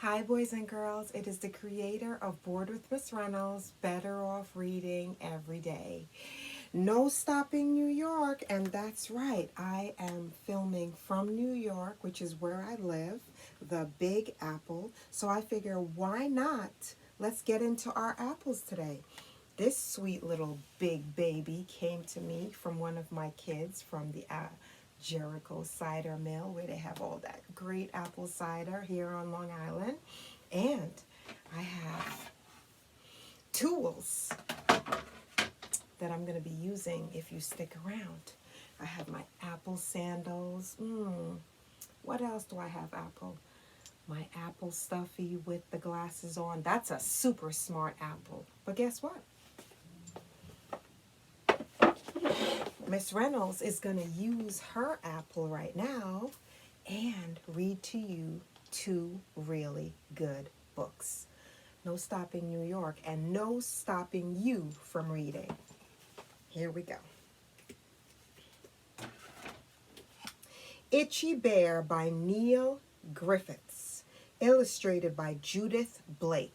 Hi, boys and girls. It is the creator of Bored with Miss Reynolds, Better Off Reading Every Day. No stopping New York, and that's right. I am filming from New York, which is where I live, the Big Apple. So I figure, why not? Let's get into our apples today. This sweet little big baby came to me from one of my kids from the Jericho Cider Mill, where they have all that great apple cider here on Long Island. And I have tools that I'm going to be using if you stick around. I have my apple sandals. What else do I have, apple? My apple stuffy with the glasses on. That's a super smart apple. But guess what? Miss Reynolds is going to use her apple right now and read to you two really good books. No stopping New York and no stopping you from reading. Here we go. Itchy Bear by Neil Griffiths, illustrated by Judith Blake.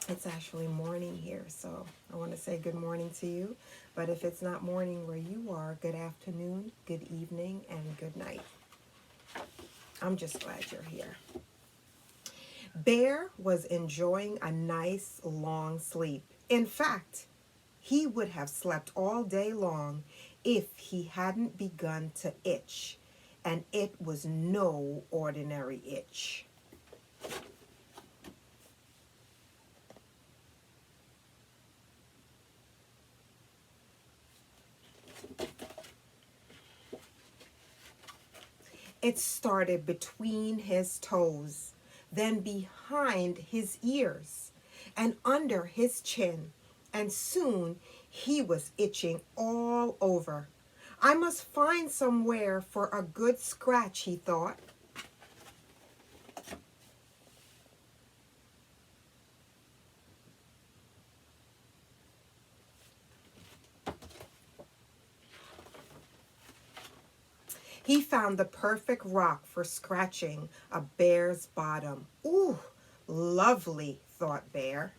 It's actually morning here, so I want to say good morning to you. But if it's not morning where you are, good afternoon, good evening, and good night. I'm just glad you're here. Bear was enjoying a nice long sleep. In fact, he would have slept all day long if he hadn't begun to itch. And it was no ordinary itch. It started between his toes, then behind his ears, and under his chin, and soon he was itching all over. I must find somewhere for a good scratch, he thought. He found the perfect rock for scratching a bear's bottom. Ooh, lovely, thought Bear.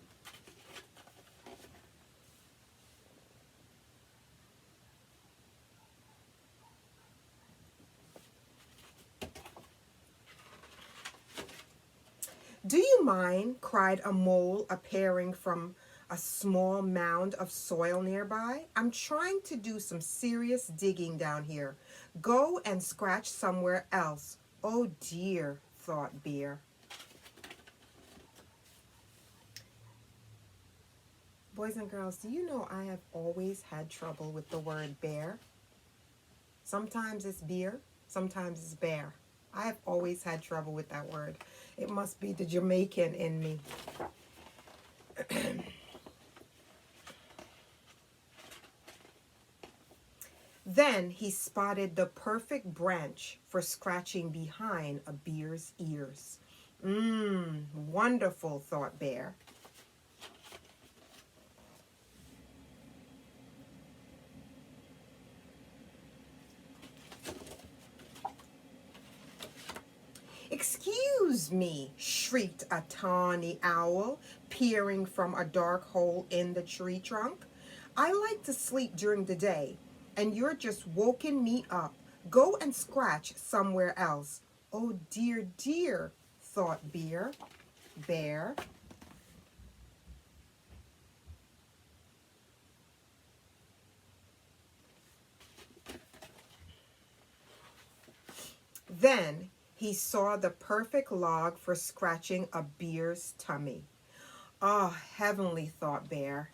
Do you mind? Cried a mole appearing from a small mound of soil nearby. I'm trying to do some serious digging down here. Go and scratch somewhere else. Oh dear, thought Bear. Boys and girls, do you know I have always had trouble with the word bear? Sometimes it's beer, sometimes it's bear. I have always had trouble with that word. It must be the Jamaican in me. Then he spotted the perfect branch for scratching behind a bear's ears. Wonderful, thought Bear. Excuse me, shrieked a tawny owl, peering from a dark hole in the tree trunk. I like to sleep during the day, and you're just woken me up. Go and scratch somewhere else. Oh dear, dear, thought Bear. Then he saw the perfect log for scratching a bear's tummy. Ah, heavenly, thought Bear.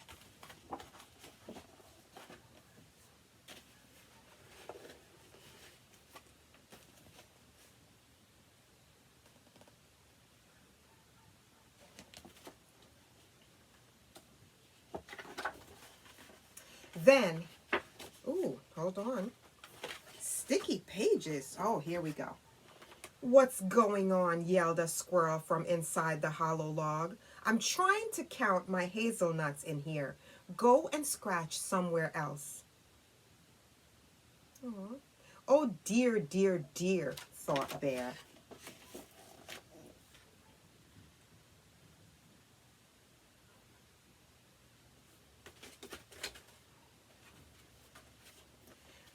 Then, ooh, hold on. Sticky pages. Oh, here we go. What's going on? Yelled a squirrel from inside the hollow log. I'm trying to count my hazelnuts in here. Go and scratch somewhere else. Aw. Oh dear, dear, dear, thought Bear.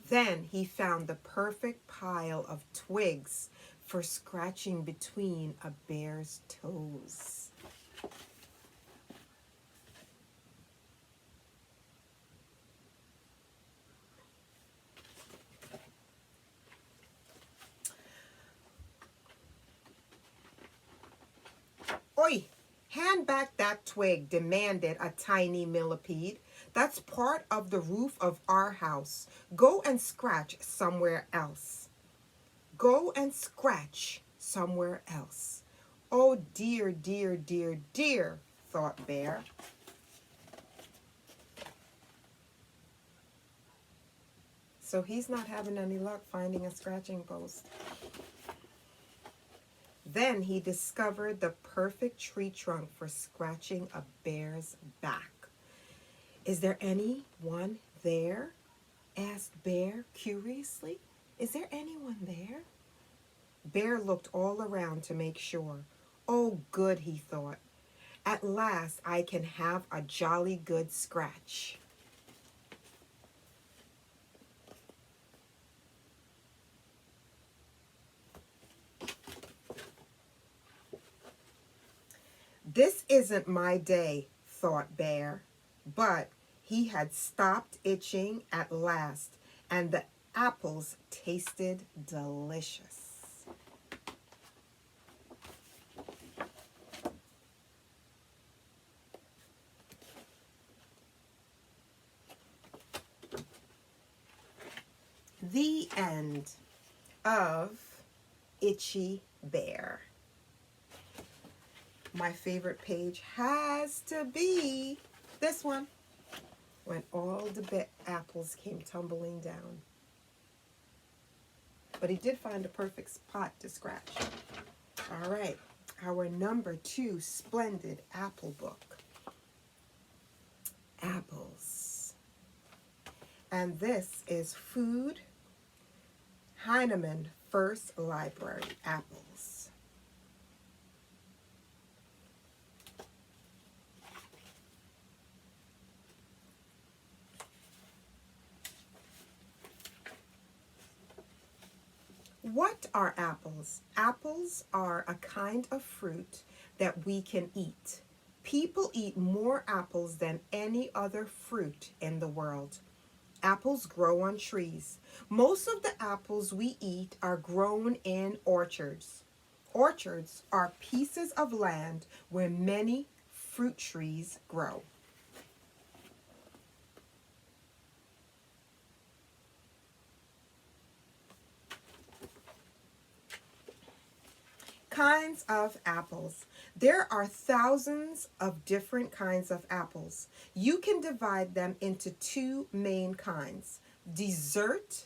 Then he found the perfect pile of twigs for scratching between a bear's toes. Oi! Hand back that twig, demanded a tiny millipede. That's part of the roof of our house. Go and scratch somewhere else. Go and scratch somewhere else. Oh dear, dear, dear, dear, thought Bear. So he's not having any luck finding a scratching post. Then he discovered the perfect tree trunk for scratching a bear's back. Is there anyone there? Asked Bear curiously. Is there anyone there? Bear looked all around to make sure. Oh, good, he thought. At last I can have a jolly good scratch. This isn't my day, thought Bear. But he had stopped itching at last, and the apples tasted delicious. The end of Itchy Bear. My favorite page has to be this one, when all the apples came tumbling down. But he did find a perfect spot to scratch. All right, our number 2 splendid apple book. Apples. And this is Food Heinemann First Library, Apples. What are apples? Apples are a kind of fruit that we can eat. People eat more apples than any other fruit in the world. Apples grow on trees. Most of the apples we eat are grown in orchards. Orchards are pieces of land where many fruit trees grow. Kinds of apples. There are thousands of different kinds of apples. You can divide them into 2 main kinds, dessert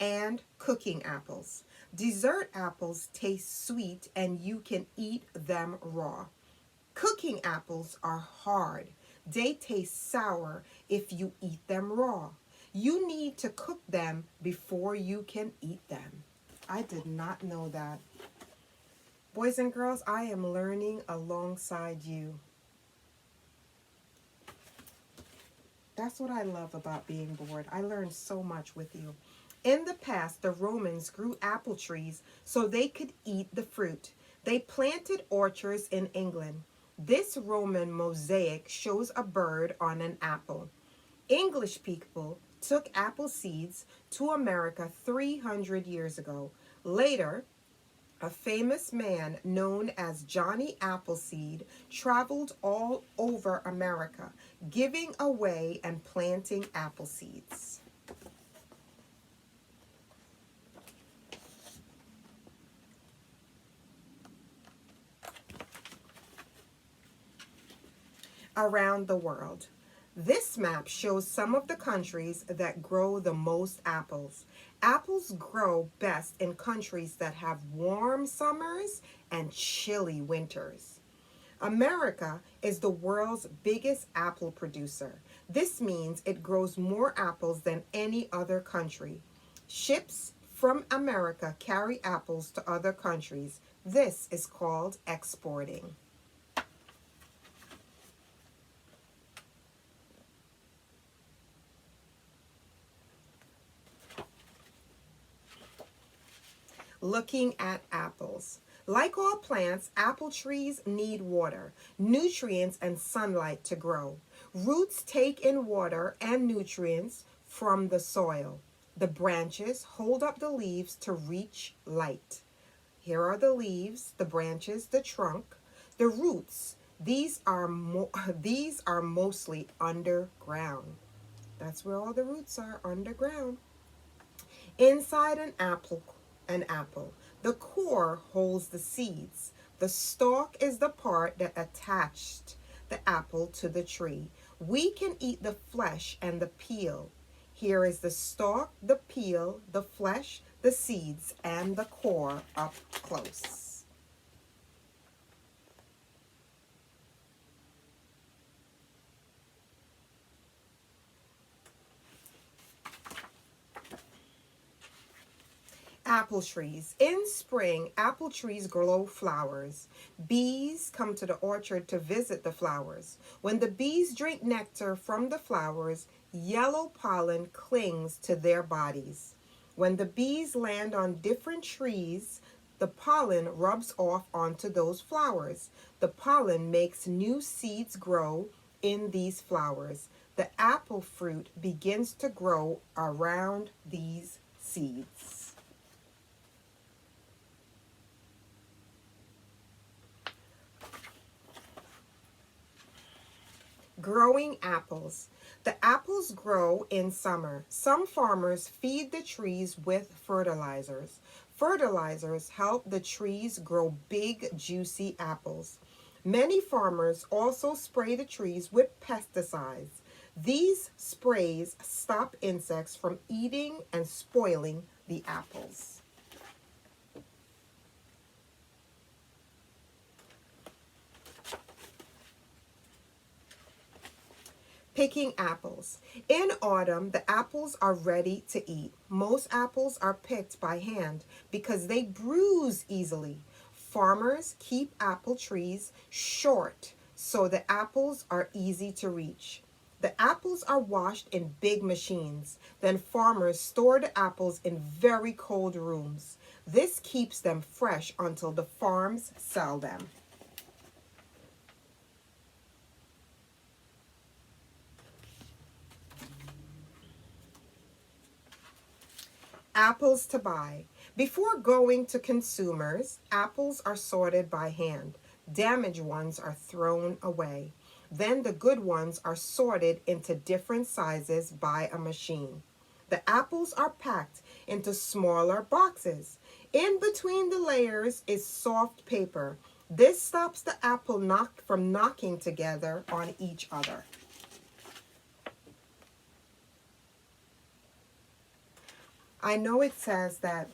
and cooking apples. Dessert apples taste sweet and you can eat them raw. Cooking apples are hard. They taste sour if you eat them raw. You need to cook them before you can eat them. I did not know that. Boys and girls, I am learning alongside you. That's what I love about being bored. I learned so much with you. In the past, the Romans grew apple trees so they could eat the fruit. They planted orchards in England. This Roman mosaic shows a bird on an apple. English people took apple seeds to America 300 years ago. Later, a famous man known as Johnny Appleseed traveled all over America, giving away and planting apple seeds. Around the world. This map shows some of the countries that grow the most apples. Apples grow best in countries that have warm summers and chilly winters. America is the world's biggest apple producer. This means it grows more apples than any other country. Ships from America carry apples to other countries. This is called exporting. Looking at apples. Like all plants, apple trees need water, nutrients, and sunlight to grow. Roots take in water and nutrients from the soil. The branches hold up the leaves to reach light. Here are the leaves, the branches, the trunk, the roots. These are these are mostly underground. That's where all the roots are, underground. Inside an apple, the core holds the seeds. The stalk is the part that attached the apple to the tree. We can eat the flesh and the peel. Here is the stalk, the peel, the flesh, the seeds, and the core up close. Apple trees. In spring, apple trees grow flowers. Bees come to the orchard to visit the flowers. When the bees drink nectar from the flowers, yellow pollen clings to their bodies. When the bees land on different trees, the pollen rubs off onto those flowers. The pollen makes new seeds grow in these flowers. The apple fruit begins to grow around these seeds. Growing apples. The apples grow in summer. Some farmers feed the trees with fertilizers. Fertilizers help the trees grow big, juicy apples. Many farmers also spray the trees with pesticides. These sprays stop insects from eating and spoiling the apples. Picking apples. In autumn, the apples are ready to eat. Most apples are picked by hand because they bruise easily. Farmers keep apple trees short so the apples are easy to reach. The apples are washed in big machines. Then farmers store the apples in very cold rooms. This keeps them fresh until the farms sell them. Apples to buy. Before going to consumers, apples are sorted by hand. Damaged ones are thrown away. Then the good ones are sorted into different sizes by a machine. The apples are packed into smaller boxes. In between the layers is soft paper. This stops the apple from knocking together on each other. I know it says that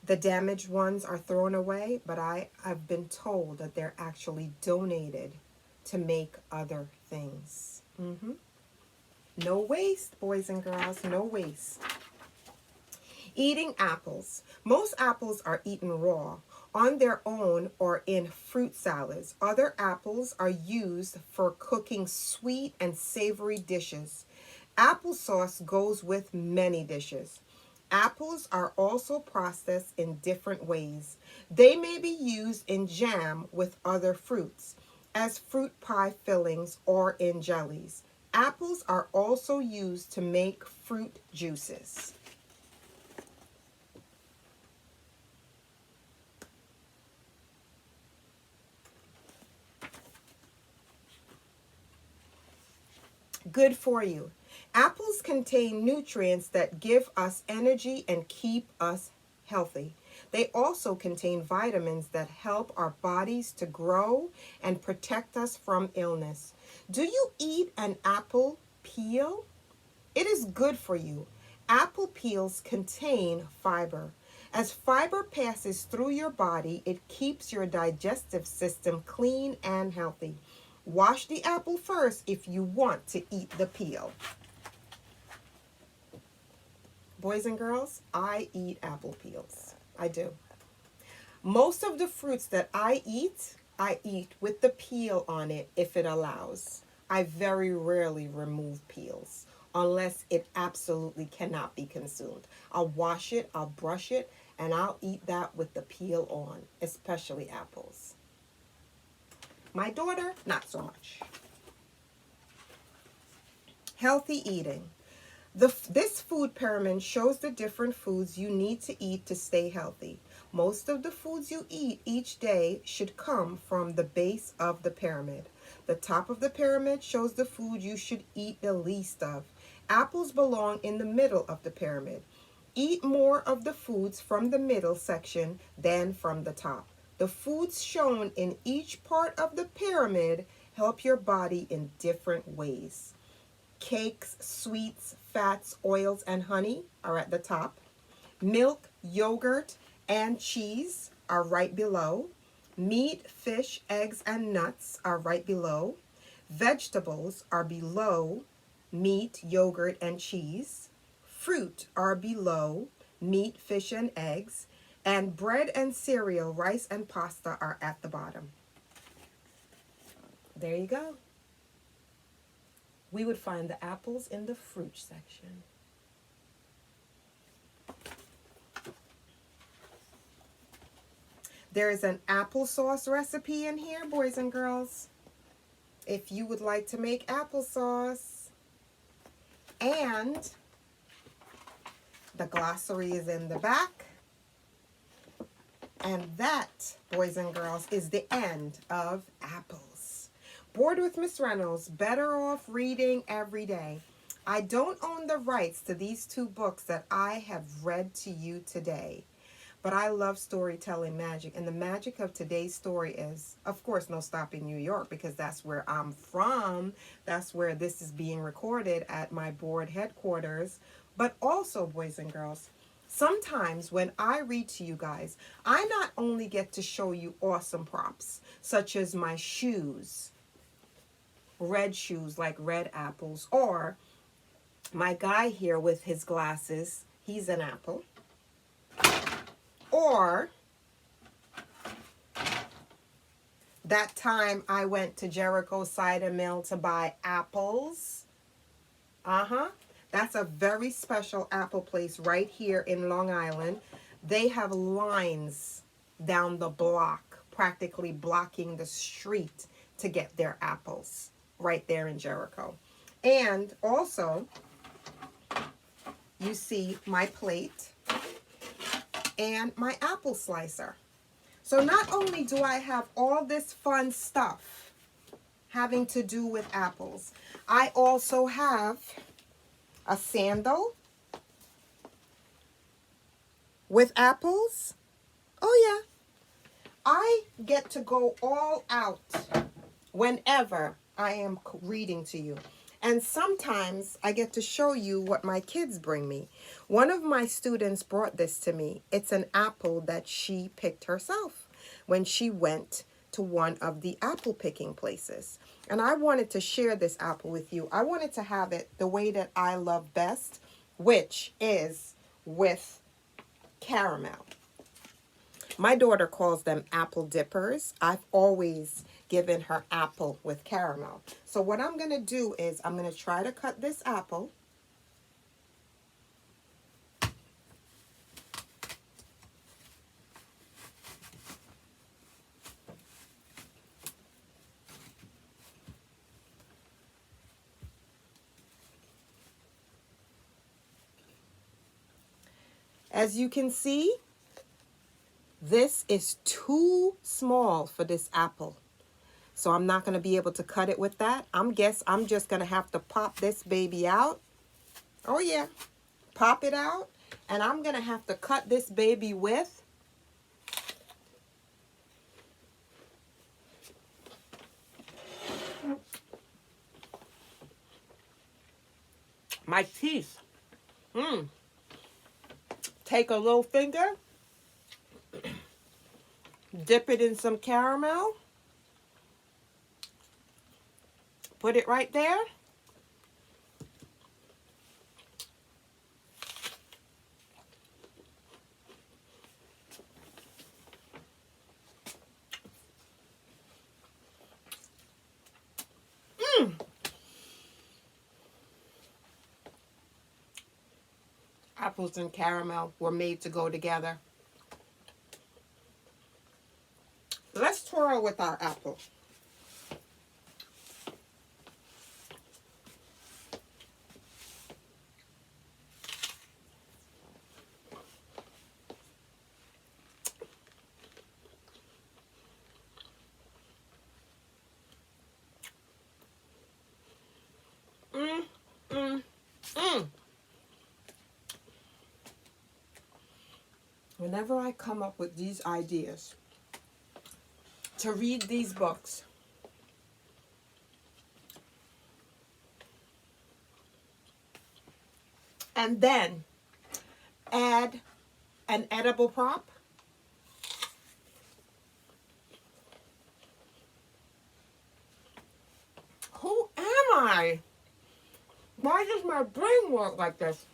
the damaged ones are thrown away, but I've been told that they're actually donated to make other things. No waste, boys and girls, no waste. Eating apples. Most apples are eaten raw, on their own, or in fruit salads. Other apples are used for cooking sweet and savory dishes. Applesauce goes with many dishes. Apples are also processed in different ways. They may be used in jam with other fruits, as fruit pie fillings, or in jellies. Apples are also used to make fruit juices. Good for you. Apples contain nutrients that give us energy and keep us healthy. They also contain vitamins that help our bodies to grow and protect us from illness. Do you eat an apple peel? It is good for you. Apple peels contain fiber. As fiber passes through your body, it keeps your digestive system clean and healthy. Wash the apple first if you want to eat the peel. Boys and girls, I eat apple peels. I do. Most of the fruits that I eat with the peel on it if it allows. I very rarely remove peels unless it absolutely cannot be consumed. I'll wash it, I'll brush it, and I'll eat that with the peel on, especially apples. My daughter, not so much. Healthy eating. This food pyramid shows the different foods you need to eat to stay healthy. Most of the foods you eat each day should come from the base of the pyramid. The top of the pyramid shows the food you should eat the least of. Apples belong in the middle of the pyramid. Eat more of the foods from the middle section than from the top. The foods shown in each part of the pyramid help your body in different ways. Cakes, sweets, fats, oils, and honey are at the top. Milk, yogurt, and cheese are right below. Meat, fish, eggs, and nuts are right below. Vegetables are below meat, yogurt, and cheese. Fruit are below meat, fish, and eggs. And bread and cereal, rice, and pasta are at the bottom. There you go. We would find the apples in the fruit section. There is an applesauce recipe in here, boys and girls, if you would like to make applesauce. And the glossary is in the back. And that, boys and girls, is the end of apples. Bored with Miss Reynolds, better off reading every day. I don't own the rights to these two books that I have read to you today. But I love storytelling magic. And the magic of today's story is, of course, no stopping New York, because that's where I'm from. That's where this is being recorded at my board headquarters. But also, boys and girls, sometimes when I read to you guys, I not only get to show you awesome props, such as my shoes, red shoes like red apples, or my guy here with his glasses, he's an apple. Or that time I went to Jericho Cider Mill to buy apples. That's a very special apple place right here in Long Island. They have lines down the block, practically blocking the street to get their apples right there in Jericho. And also, you see my plate and my apple slicer. So not only do I have all this fun stuff having to do with apples, I also have a sandal with apples. Oh yeah, I get to go all out whenever I am reading to you. And sometimes I get to show you what my kids bring me. One of my students brought this to me. It's an apple that she picked herself when she went to one of the apple picking places. And I wanted to share this apple with you. I wanted to have it the way that I love best, which is with caramel. My daughter calls them apple dippers. I've always given her apple with caramel. So what I'm going to do is I'm going to try to cut this apple. As you can see, this is too small for this apple. So I'm not going to be able to cut it with that. I'm just going to have to pop this baby out. Oh yeah, pop it out. And I'm going to have to cut this baby with my teeth. Take a little finger Dip it in some caramel. Put it right there. Apples and caramel were made to go together. Let's twirl with our apple. Mm, mm, mm. Whenever I come up with these ideas to read these books, and then add an edible prop, who am I? Why does my brain work like this?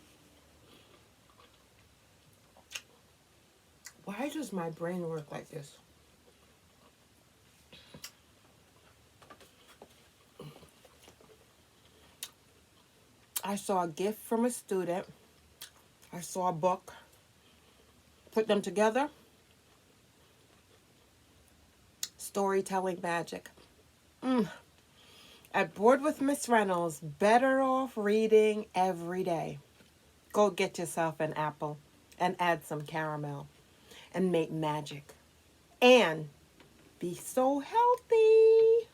Why does my brain work like this? I saw a gift from a student. I saw a book. Put them together. Storytelling magic. At Bored with Miss Reynolds, better off reading every day. Go get yourself an apple and add some caramel and make magic. And be so healthy.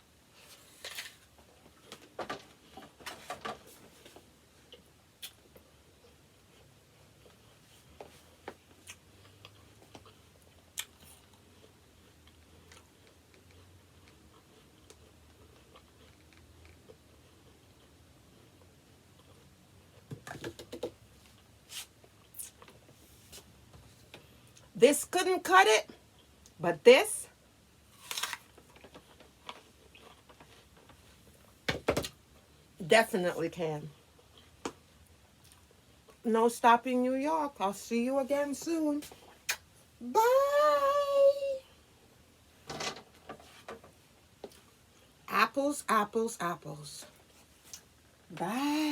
This couldn't cut it, but this definitely can. No stopping New York. I'll see you again soon. Bye. Apples, apples, apples. Bye.